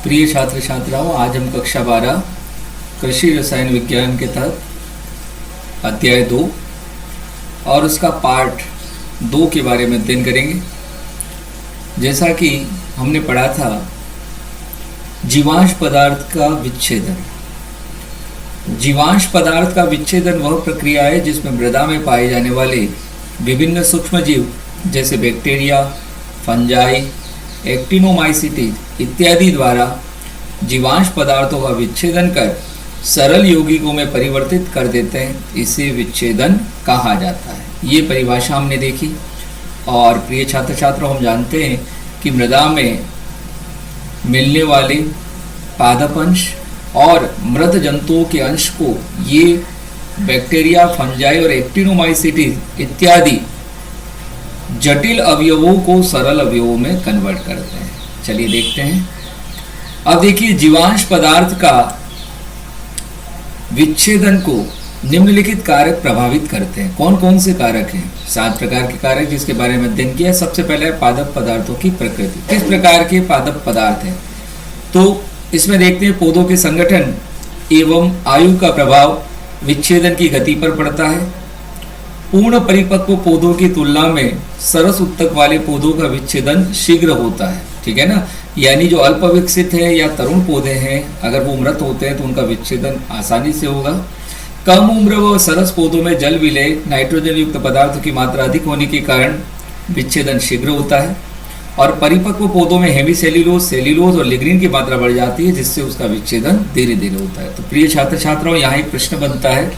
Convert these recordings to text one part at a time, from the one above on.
प्रिय छात्र छात्राओं, आज हम कक्षा 12 कृषि रसायन विज्ञान के तहत अध्याय 2 और उसका पार्ट 2 के बारे में अध्ययन करेंगे। जैसा कि हमने पढ़ा था, जीवांश पदार्थ का विच्छेदन। जीवांश पदार्थ का विच्छेदन वह प्रक्रिया है जिसमें मृदा में पाए जाने वाले विभिन्न सूक्ष्मजीव जैसे बैक्टीरिया, फंजाई, एक्टिनोमाइसीट्स इत्यादि द्वारा जीवांश पदार्थों का विच्छेदन कर सरल यौगिकों में परिवर्तित कर देते हैं। इसे विच्छेदन कहा जाता है। ये परिभाषा हमने देखी। और प्रिय छात्र छात्रों, हम जानते हैं कि मृदा में मिलने वाले पादप अंश और मृत जंतुओं के अंश को ये बैक्टीरिया, फंजाई और एक्टिनोमाइसीट्स इत्यादि जटिल अवयवों को सरल अवयवों में कन्वर्ट करते हैं। चलिए देखते हैं। अब देखिए, जीवांश पदार्थ का विच्छेदन को निम्नलिखित कारक प्रभावित करते हैं। कौन कौन से कारक हैं? 7 प्रकार के कारक जिसके बारे में अध्ययन किया। सबसे पहले है पादप पदार्थों की प्रकृति। किस प्रकार के पादप पदार्थ हैं? तो इसमें देखते हैं पौधों के संगठन एवं आयु का प्रभाव विच्छेदन की गति पर पड़ता है। पूर्ण परिपक्व पौधों की तुलना में सरस उत्तक वाले पौधों का विच्छेदन शीघ्र होता है। ठीक है ना? यानी जो अल्प विकसित है या तरुण पौधे हैं, अगर वो मृत होते हैं तो उनका विच्छेदन आसानी से होगा। कम उम्र व सरस पौधों में जल विलय, नाइट्रोजन युक्त पदार्थों की मात्रा अधिक होने के कारण विच्छेदन शीघ्र होता है। और परिपक्व पौधों में हेमीसेल्यूलोज, सेल्यूलोज और लिग्निन की मात्रा बढ़ जाती है, जिससे उसका विच्छेदन धीरे धीरे होता है। तो प्रिय छात्र छात्राओं, यहाँ एक प्रश्न बनता है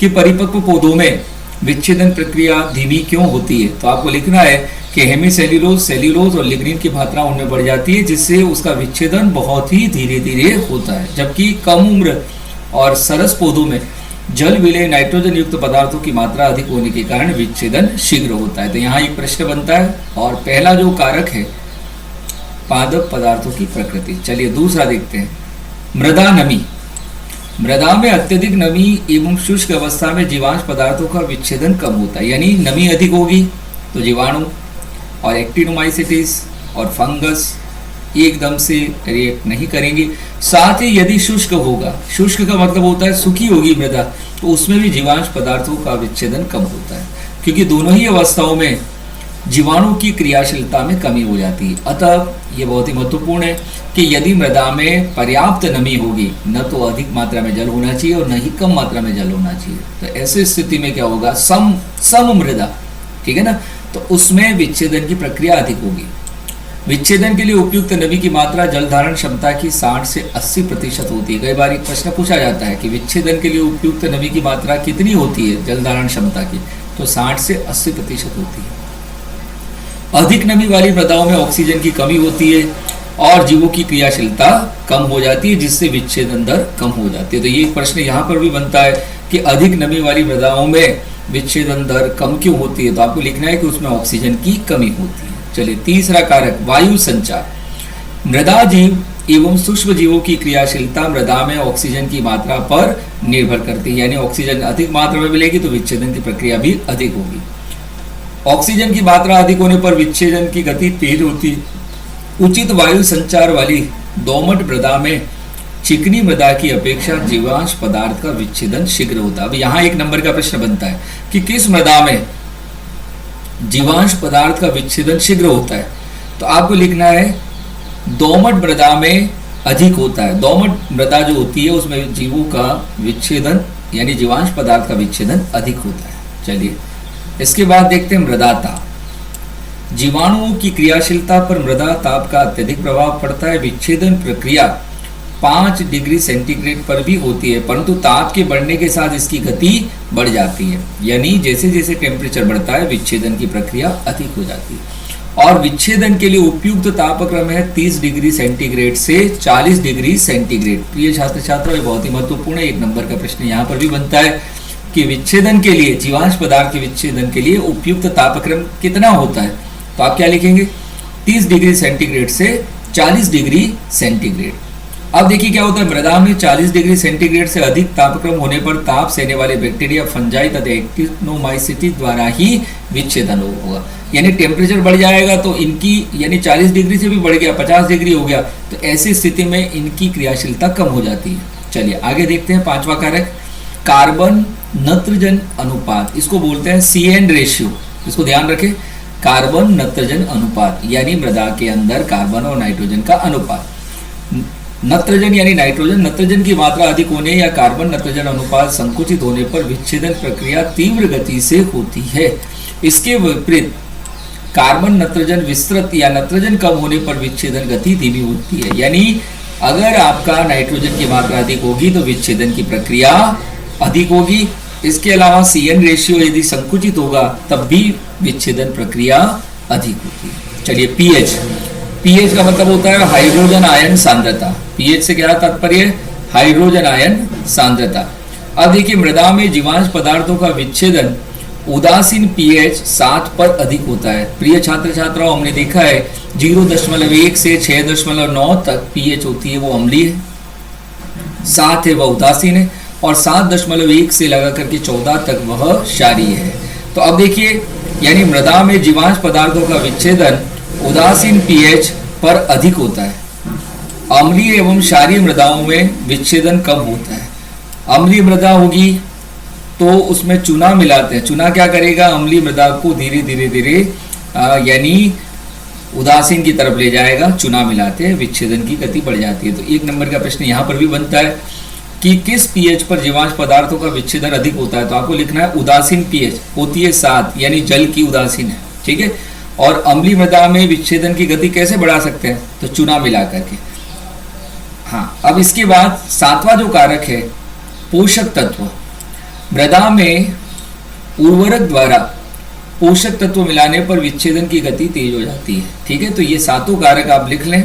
कि परिपक्व पौधों में विच्छेदन प्रक्रिया धीमी क्यों होती है? तो आपको लिखना है कि हेमीसेल्यूलोज, सेल्यूलोज और लिग्निन की मात्रा उनमें बढ़ जाती है, जिससे उसका विच्छेदन बहुत ही धीरे धीरे होता है। जबकि कम उम्र और सरस पौधों में जल विलय, नाइट्रोजन युक्त पदार्थों की मात्रा अधिक होने के कारण विच्छेदन शीघ्र होता है। तो यहाँ एक प्रश्न बनता है। और पहला जो कारक है पादप पदार्थों की प्रकृति। चलिए दूसरा देखते हैं, मृदा नमी। मृदा में अत्यधिक नमी एवं शुष्क अवस्था में जीवांश पदार्थों का विच्छेदन कम होता है। यानी नमी अधिक होगी तो जीवाणु और एक्टिनोमाइसीट्स और फंगस एकदम से रिएक्ट नहीं करेंगे। साथ ही यदि शुष्क होगा, शुष्क का मतलब होता है सूखी होगी मृदा, तो उसमें भी जीवांश पदार्थों का विच्छेदन कम होता है, क्योंकि दोनों ही अवस्थाओं में जीवाणु की क्रियाशीलता में कमी हो जाती है। अतः ये बहुत ही महत्वपूर्ण है कि यदि मृदा में पर्याप्त नमी होगी, न तो अधिक मात्रा में जल होना चाहिए और न ही कम मात्रा में जल होना चाहिए। तो ऐसी स्थिति में क्या होगा? सम मृदा, ठीक है ना, तो उसमें विच्छेदन की प्रक्रिया अधिक होगी। विच्छेदन के लिए उपयुक्त नमी की मात्रा जल धारण क्षमता की 60 से 80% होती है। कई बार एक प्रश्न पूछा जाता है कि विच्छेदन के लिए उपयुक्त नमी की मात्रा कितनी होती है जल धारण क्षमता की? तो 60 से 80% होती है। अधिक नमी वाली मृदाओं में ऑक्सीजन की कमी होती है और जीवों की क्रियाशीलता कम हो जाती है, जिससे विच्छेदन दर कम हो जाती है। तो ये प्रश्न यहाँ पर भी बनता है कि अधिक नमी वाली मृदाओं में विच्छेदन दर कम क्यों होती है? तो आपको लिखना है कि उसमें ऑक्सीजन की कमी होती है। चलिए तीसरा कारक, वायु संचार। मृदा जीव एवं सूक्ष्म जीवों की क्रियाशीलता मृदा में ऑक्सीजन की मात्रा पर निर्भर करती है। यानी ऑक्सीजन अधिक मात्रा में मिलेगी तो विच्छेदन की प्रक्रिया भी अधिक होगी। ऑक्सीजन की मात्रा अधिक होने पर विच्छेदन की गति तेज होती है। उचित वायु संचार वाली दोमट मृदा में चिकनी मृदा की अपेक्षा जीवांश पदार्थ का विच्छेदन शीघ्र होता है। अब यहाँ 1 नंबर का प्रश्न बनता है कि किस मृदा में जीवांश पदार्थ का विच्छेदन शीघ्र होता है? तो आपको लिखना है दोमट मृदा में अधिक होता है। दोमट मृदा जो होती है उसमें जीवों का विच्छेदन यानी जीवांश पदार्थ का विच्छेदन अधिक होता है। चलिए इसके बाद देखते हैं मृदा ताप। जीवाणुओं की क्रियाशीलता पर मृदा ताप का अत्यधिक प्रभाव पड़ता है। विच्छेदन प्रक्रिया 5 डिग्री सेंटीग्रेड पर भी होती है, परंतु ताप के बढ़ने के साथ इसकी गति बढ़ जाती है। यानी जैसे जैसे टेम्परेचर बढ़ता है विच्छेदन की प्रक्रिया अधिक हो जाती है। और विच्छेदन के लिए उपयुक्त तापक्रम है 30 डिग्री सेंटीग्रेड से 40 डिग्री सेंटीग्रेड। प्रिय छात्र छात्रों, ये बहुत ही महत्वपूर्ण है। 1 नंबर का प्रश्न यहाँ पर भी बनता है कि विच्छेदन के लिए, जीवांश पदार्थ के विच्छेदन के लिए उपयुक्त तापक्रम कितना होता है? तो आप क्या लिखेंगे? 30 डिग्री सेंटीग्रेड से 40 डिग्री सेंटीग्रेड। अब देखिए क्या होता है, मृदा में 40 डिग्री सेंटीग्रेड से अधिक तापक्रम होने पर ताप सहने वाले बैक्टीरिया, फंजाई तथा एक्टिनोमाइसीट्स द्वारा ही विच्छेदन होगा। यानी टेम्परेचर बढ़ जाएगा तो इनकी यानी 40 डिग्री से भी बढ़ गया, 50 डिग्री हो गया, तो ऐसी स्थिति में इनकी क्रियाशीलता कम हो जाती है। चलिए आगे देखते हैं पांचवा कारक, कार्बन नत्रजन अनुपात, इसको बोलते हैं CN रेशियो। इसको ध्यान रखें, कार्बन नत्रजन अनुपात यानी मृदा के अंदर कार्बन और नाइट्रोजन का अनुपात। नत्रजन यानी नाइट्रोजन, नत्रजन की मात्रा अधिक होने या कार्बन नत्रजन अनुपात संकुचित होने पर विच्छेदन प्रक्रिया तीव्र गति से होती है। इसके विपरीत कार्बन नत्रजन विस्तृत या नत्रजन कम होने पर विच्छेदन गति धीमी होती है। यानी अगर आपका नाइट्रोजन की मात्रा अधिक होगी तो विच्छेदन की प्रक्रिया अधिक होगी। इसके अलावा CN रेशियो यदि संकुचित होगा तब भी विच्छेदन प्रक्रिया अधिक होती है। चलिए पीएच का मतलब होता है हाइड्रोजन आयन सांद्रता। पीएच से क्या तात्पर्य है? हाइड्रोजन आयन सांद्रता। अब देखिए मृदा में जीवांश पदार्थों का विच्छेदन उदासीन pH 7 पर अधिक होता है। प्रिय छात्र छात्राओं, हमने देखा है 0.1 से 6.9 तक pH होती है वो अम्लीय है, 7 है वह उदासीन है, और 7.1 से लगा करके 14 तक वह क्षारीय है। तो अब देखिए यानी मृदा में जीवांश पदार्थों का विच्छेदन उदासीन pH पर अधिक होता है। अम्लीय एवं क्षारीय मृदाओं में विच्छेदन कम होता है। अम्लीय मृदा होगी तो उसमें चूना मिलाते हैं। चूना क्या करेगा? अम्लीय मृदा को धीरे धीरे यानी उदासीन की तरफ ले जाएगा। चूना मिलाते हैं, विच्छेदन की गति बढ़ जाती है। तो 1 नंबर का प्रश्न यहाँ पर भी बनता है कि किस pH पर जीवांश पदार्थों का विच्छेदन अधिक होता है। तो आपको लिखना है उदासीन pH होती है 7, यानी जल की उदासीन है, ठीक है। और अम्लीय मृदा में विच्छेदन की गति कैसे बढ़ा सकते हैं? तो चूना मिला करके। हाँ, अब इसके बाद 7वां जो कारक है पोषक तत्व। मृदा में उर्वरक द्वारा पोषक तत्व मिलाने पर विच्छेदन की गति तेज हो जाती है, ठीक है। तो ये 7 कारक आप लिख लें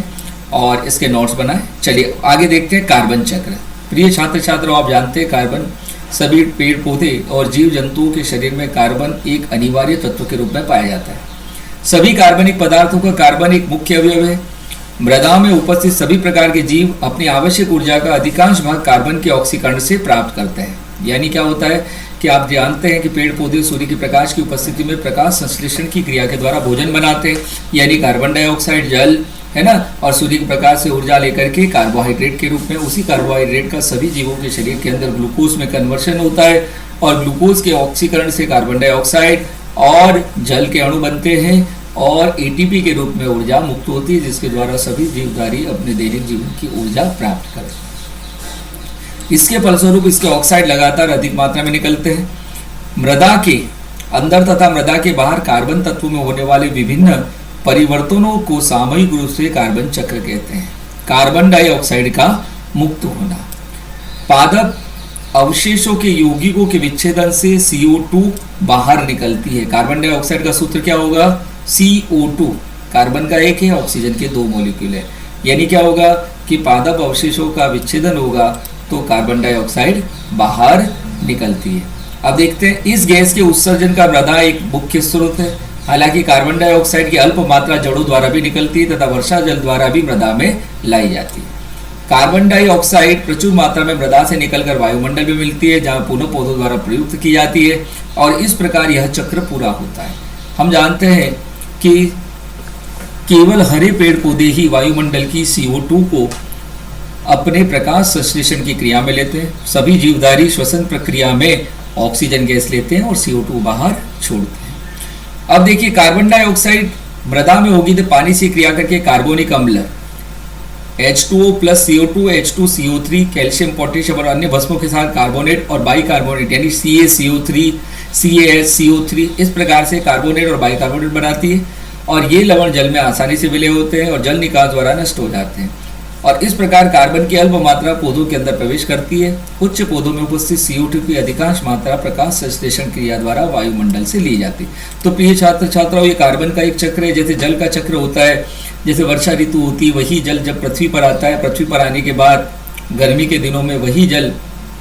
और इसके नोट्स बनाएं। चलिए आगे देखते हैं कार्बन चक्र। प्रिय छात्र छात्राओं, आप जानते हैं कार्बन सभी पेड़ पौधे और जीव जंतुओं के शरीर में कार्बन एक अनिवार्य तत्व के रूप में पाया जाता है। सभी कार्बनिक पदार्थों का कार्बन एक मुख्य अवयव है। मृदा में उपस्थित सभी प्रकार के जीव अपनी आवश्यक ऊर्जा का अधिकांश भाग कार्बन के ऑक्सीकरण से प्राप्त करते हैं। यानी क्या होता है कि आप जानते हैं कि पेड़ पौधे सूर्य के प्रकाश की उपस्थिति में प्रकाश संश्लेषण की क्रिया के द्वारा भोजन बनाते हैं, यानी कार्बन डाइऑक्साइड, जल, है ना, और सूर्य के प्रकाश से ऊर्जा लेकर के कार्बोहाइड्रेट के रूप में उसी कार्बोहाइड्रेट का सभी जीवों के शरीर के अंदर ग्लूकोज में कन्वर्शन होता है, और ग्लूकोज के ऑक्सीकरण से कार्बन डाइऑक्साइड और जल के अणु बनते हैं और ATP के रूप में ऊर्जा मुक्त होती है, जिसके द्वारा सभी जीवधारी अपने दैनिक जीवन की ऊर्जा प्राप्त करते हैं। इसके फलस्वरूप इसके ऑक्साइड लगातार अधिक मात्रा में निकलते हैं। मृदा के अंदर तथा मृदा के बाहर कार्बन तत्व में होने वाले विभिन्न परिवर्तनों को सामूहिक रूप से कार्बन चक्र कहते हैं। कार्बन डाइऑक्साइड का मुक्त होना, पादप अवशेषों के यौगिकों के विच्छेदन से CO2 बाहर निकलती है। कार्बन डाइऑक्साइड का सूत्र क्या होगा? CO2, कार्बन का एक है, ऑक्सीजन के 2 मॉलिक्यूल है। यानी क्या होगा कि पादप अवशेषों का विच्छेदन होगा तो कार्बन डाइऑक्साइड बाहर निकलती है। अब देखते हैं, इस गैस के उत्सर्जन का मृदा एक मुख्य स्रोत है। हालांकि कार्बन डाइऑक्साइड की अल्प मात्रा जड़ों द्वारा भी निकलती है तथा वर्षा जल द्वारा भी मृदा में लाई जाती है। कार्बन डाइऑक्साइड प्रचुर मात्रा में मृदा से निकलकर वायुमंडल में मिलती है, जहां पुनः पौधों द्वारा प्रयुक्त की जाती है, और इस प्रकार यह चक्र पूरा होता है। हम जानते हैं कि केवल हरे पेड़ पौधे ही वायुमंडल की CO2 को अपने प्रकाश संश्लेषण की क्रिया में लेते हैं। सभी जीवधारी श्वसन प्रक्रिया में ऑक्सीजन गैस लेते हैं और CO2 बाहर छोड़ते हैं। अब देखिए, कार्बन डाइऑक्साइड मृदा में होगी तो पानी से क्रिया करके कार्बोनिक अम्ल H2O plus CO2, H2CO3, calcium, potassium और अन्य भस्मों के साथ कार्बोनेट और बाइकार्बोनेट यानी CaCO3, CaHCO3 इस प्रकार से कार्बोनेट और बाइकार्बोनेट बनाती है, और ये लवण जल में आसानी से विलय होते हैं और जल निकास द्वारा नष्ट हो जाते हैं। और इस प्रकार कार्बन की अल्प मात्रा पौधों के अंदर प्रवेश करती है। उच्च पौधों में उपस्थित CO2 की अधिकांश मात्रा प्रकाश संश्लेषण क्रिया द्वारा वायुमंडल से ली जाती है। तो प्रिय छात्र छात्राओं, ये कार्बन का एक चक्र है। जैसे जल का चक्र होता है, जैसे वर्षा ऋतु होती है, वही जल जब पृथ्वी पर आता है, पृथ्वी पर आने के बाद गर्मी के दिनों में वही जल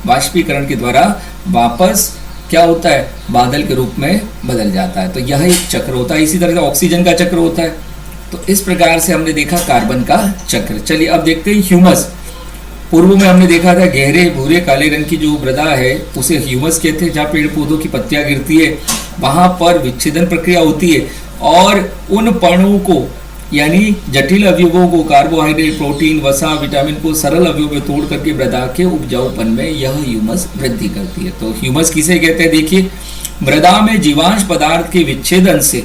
वाष्पीकरण के द्वारा वापस क्या होता है, बादल के रूप में बदल जाता है। तो यह एक चक्र होता है। इसी तरह से ऑक्सीजन का चक्र होता है। तो इस प्रकार से हमने देखा कार्बन का चक्र। चलिए अब देखते हैं ह्यूमस। पूर्व में हमने देखा था गहरे भूरे काले रंग की जो मृदा है उसे ह्यूमस कहते हैं। जहाँ पेड़ पौधों की पत्तियां गिरती है वहां पर विच्छेदन प्रक्रिया होती है, और उन पर्णों को यानी जटिल अवयवों को, कार्बोहाइड्रेट, प्रोटीन, वसा, विटामिन को सरल अवयवों में तोड़ करके मृदा के उपजाऊपन में यह ह्यूमस वृद्धि करती है। तो ह्यूमस किसे कहते हैं? देखिए, मृदा में जीवांश पदार्थ के विच्छेदन से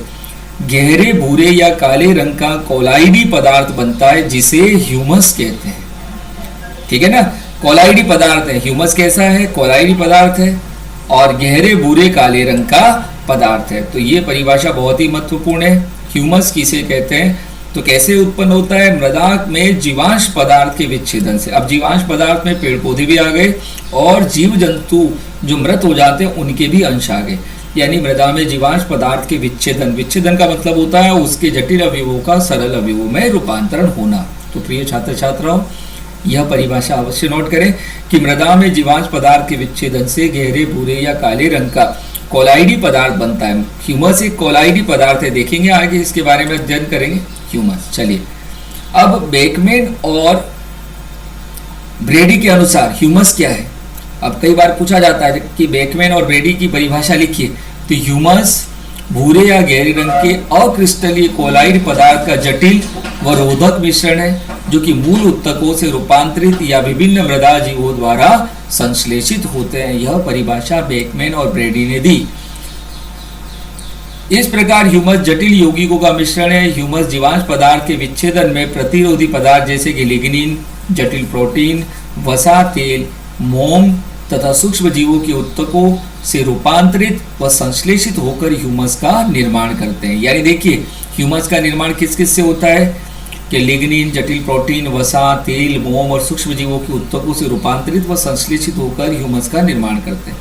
गहरे भूरे या काले रंग का कोलाइडी पदार्थ बनता है, जिसे ह्यूमस कहते हैं। ठीक है ना, कोलाइडी पदार्थ है। ह्यूमस कैसा है? कोलाइडी पदार्थ है और गहरे भूरे काले रंग का पदार्थ है। तो ये परिभाषा बहुत ही महत्वपूर्ण है। ह्यूमस किसे कहते हैं? तो कैसे उत्पन्न होता है? मृदा में जीवांश पदार्थ के विच्छेदन से। अब जीवांश पदार्थ में पेड़ पौधे भी आ गए और जीव जंतु जो मृत हो जाते हैं उनके भी अंश आ गए। यानी मृदा में जीवांश पदार्थ के विच्छेदन, विच्छेदन का मतलब होता है उसके जटिल अवयवों का सरल अवयवों में रूपांतरण होना। तो प्रिय छात्र छात्राओं, यह परिभाषा अवश्य नोट करें कि मृदा में जीवांश पदार्थ के विच्छेदन से गहरे भूरे या काले रंग का कोलाइडी पदार्थ बनता है। ह्यूमस एक कोलाइडी पदार्थ है, देखेंगे आगे इसके बारे में अध्ययन करेंगे ह्यूमस। चलिए, अब बेकमैन और ब्रेडी के अनुसार ह्यूमस क्या है? अब कई बार पूछा जाता है कि बेकमैन और ब्रेडी की परिभाषा लिखिए। तो ह्यूमस भूरे या गहरे रंग के अक्रिस्टलीय कोलाइड पदार्थ का जटिल व रोधक मिश्रण है, जो कि मूल उत्तकों से रूपांतरित या विभिन्न मृदा जीवों द्वारा संश्लेषित होते हैं। यह परिभाषा बेकमैन और ब्रेडी ने दी। इस प्रकार ह्यूमस जटिल यौगिकों का मिश्रण है। ह्यूमस जीवांश पदार्थ के विच्छेदन में प्रतिरोधी पदार्थ जैसे कि लिग्निन, जटिल प्रोटीन, वसा, तेल, मोम तथा सूक्ष्म जीवों के उत्तकों से रूपांतरित व संश्लेषित होकर ह्यूमस का निर्माण करते हैं। यानी देखिए, ह्यूमस का निर्माण किस किस से होता है कि लिग्निन, जटिल प्रोटीन, वसा, तेल, मोम और सूक्ष्म जीवों के उत्तकों से रूपांतरित व संश्लेषित होकर ह्यूमस का निर्माण करते हैं।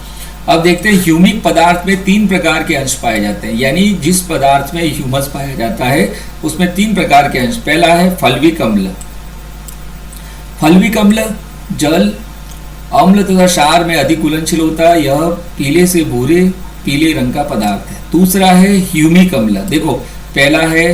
अब देखते हैं, ह्यूमिक पदार्थ में 3 प्रकार के अंश पाए जाते हैं। यानी जिस पदार्थ में ह्यूमस पाया जाता है उसमें 3 प्रकार के अंश। पहला है फल्विक अम्ल। फल्विक अम्ल जल, अम्ल तथा क्षार में अधिक घुलनशील होता है। यह पीले से भूरे पीले रंग का पदार्थ है। दूसरा है ह्यूमिक अम्ल। देखो, पहला है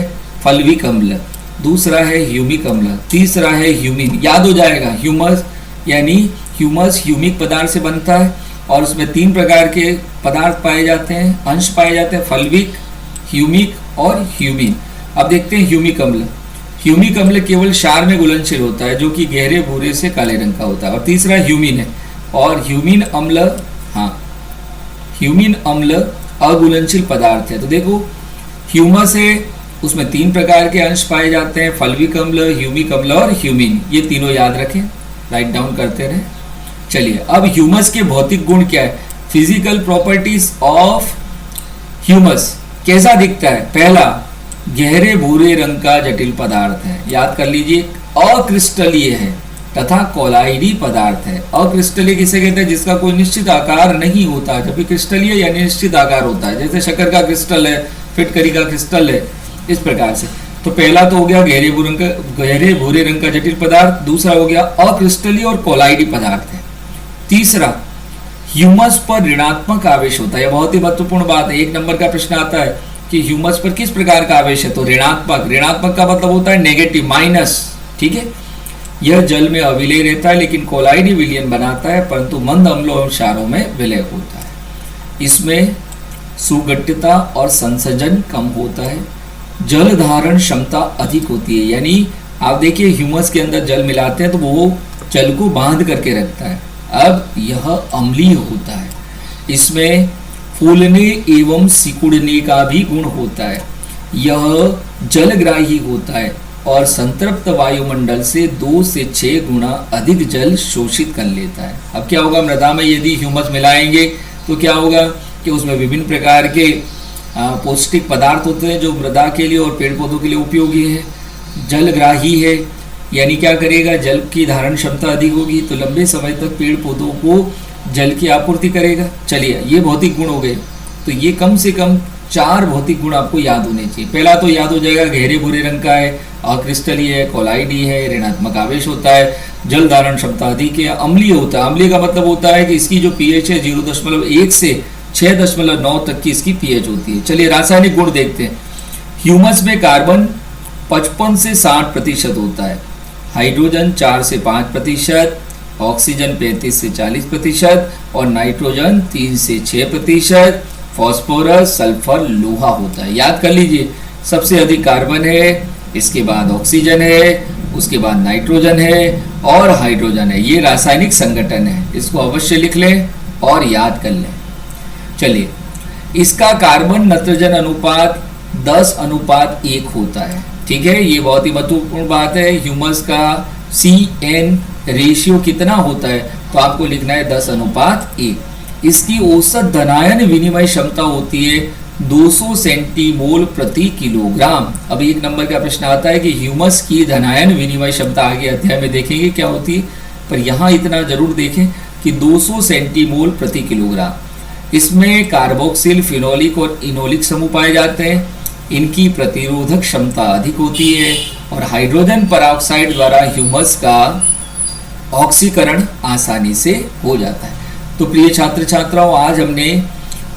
फल्विक अम्ल, दूसरा है ह्यूमिक अम्ल, तीसरा है ह्यूमिन। याद हो जाएगा, ह्यूमस यानी ह्यूमस ह्यूमिक पदार्थ से बनता है और उसमें 3 प्रकार के पदार्थ पाए जाते हैं, अंश पाए जाते हैं, फल्विक, ह्यूमिक और ह्यूमिन। अब देखते हैं ह्यूमिक अम्ल। ह्यूमिक अम्ल केवल क्षार में घुलनशील होता है, जो कि गहरे भूरे से काले रंग का होता है। और तीसरा ह्यूमिन है। और ह्यूमिन अम्ल, ह्यूमिन अम्ल अघुलनशील पदार्थ है। तो देखो, ह्यूमस है, उसमें 3 प्रकार के अंश पाए जाते हैं, फल्विक अम्ल, ह्यूमिक अम्ल और ह्यूमिन। ये तीनों याद रखें, राइट डाउन करते रहें। चलिए, अब ह्यूमस के भौतिक गुण क्या है? Physical properties of humus. कैसा दिखता है? पहला, गहरे भूरे रंग का जटिल पदार्थ है। याद कर लीजिए, अक्रिस्टलीय है तथा कोलाइडी पदार्थ है। अक्रिस्टलीय किसे कहते हैं? जिसका कोई निश्चित आकार नहीं होता, जबकि क्रिस्टलीय यानी निश्चित आकार होता है। जैसे शक्कर का क्रिस्टल है, फिटकरी का क्रिस्टल है, इस प्रकार से। तो पहला तो हो गया गहरे भूरे रंग का जटिल पदार्थ। दूसरा हो गया अक्रिस्टलीय और कोलाइडी पदार्थ है। तीसरा, ह्यूमस पर ऋणात्मक आवेश होता है। बहुत ही महत्वपूर्ण बात है, 1 नंबर का प्रश्न आता है कि ह्यूमस पर किस प्रकार का आवेश है? तो ऋणात्मक। ऋणात्मक का मतलब होता है नेगेटिव, माइनस। ठीक है, यह जल में अविलय रहता है, लेकिन कोलाइडी विलयन बनाता है, परंतु मंद अम्लों और क्षारों में विलय होता है। इसमें सुगठिता और संसर्जन कम होता है। जल धारण क्षमता अधिक होती है। यानी आप देखिए, ह्यूमस के अंदर जल मिलाते हैं तो वो जल को बांध करके रखता है। अब यह अम्लीय होता है। इसमें फूलने एवं सिकुड़ने का भी गुण होता है। यह जलग्राही होता है और संतृप्त वायुमंडल से 2 से 6 गुना अधिक जल शोषित कर लेता है। अब क्या होगा, मृदा में यदि ह्यूमस मिलाएंगे तो क्या होगा कि उसमें विभिन्न प्रकार के पौष्टिक पदार्थ होते हैं जो मृदा के लिए और पेड़ पौधों के लिए उपयोगी है। जलग्राही है, यानी क्या करेगा, जल की धारण क्षमता अधिक होगी तो लंबे समय तक पेड़ पौधों को जल की आपूर्ति करेगा। चलिए, ये भौतिक गुण हो गए। तो ये कम से कम 4 भौतिक गुण आपको याद होने चाहिए। पहला तो याद हो जाएगा, गहरे भूरे रंग का है, अक्रिस्टलीय है, कोलाइडी है, ऋणात्मक आवेश होता है, जल धारण क्षमता अधिक है, अम्लीय होता है। अम्लीय का मतलब होता है कि इसकी जो पीएच है 0.1 से 6.9 तक की इसकी पीएच होती है। चलिए, रासायनिक गुण देखते हैं। ह्यूमस में कार्बन 55 से 60% होता है, हाइड्रोजन 4 से 5%, ऑक्सीजन 35 से 40% और नाइट्रोजन 3 से 6%, फास्फोरस, सल्फर, लोहा होता है। याद कर लीजिए, सबसे अधिक कार्बन है, इसके बाद ऑक्सीजन है, उसके बाद नाइट्रोजन है और हाइड्रोजन है। ये रासायनिक संगठन है, इसको अवश्य लिख लें और याद कर लें। चलिए, इसका कार्बन नाइट्रोजन अनुपात 10:1 होता है। ठीक है, ये बहुत ही महत्वपूर्ण बात है। ह्यूमस का CN रेशियो कितना होता है, तो आपको लिखना है 10:1। इसकी औसत धनायन विनिमय क्षमता होती है 200 सेंटीमोल प्रति किलोग्राम। अब एक नंबर का प्रश्न आता है कि ह्यूमस की धनायन विनिमय क्षमता आगे अध्याय में देखेंगे क्या होती है, पर यहाँ इतना जरूर देखें कि 200 सेंटीमोल प्रति किलोग्राम। इसमें कार्बोक्सिल, फिनोलिक और इनोलिक समूह पाए जाते हैं। इनकी प्रतिरोधक क्षमता अधिक होती है और हाइड्रोजन पेरोक्साइड द्वारा ह्यूमस का ऑक्सीकरण आसानी से हो जाता है। तो प्रिय छात्र छात्राओं, आज हमने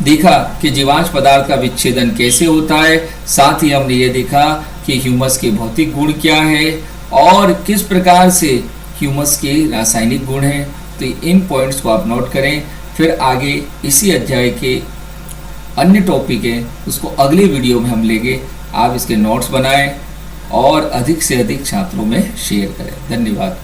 देखा कि जीवाश्म पदार्थ का विच्छेदन कैसे होता है, साथ ही हमने ये देखा कि ह्यूमस के भौतिक गुण क्या है और किस प्रकार से ह्यूमस के रासायनिक गुण हैं। तो इन पॉइंट्स को आप नोट करें, फिर आगे इसी अध्याय के अन्य टॉपिक है उसको अगले वीडियो में हम लेंगे। आप इसके नोट्स बनाएं और अधिक से अधिक छात्रों में शेयर करें। धन्यवाद।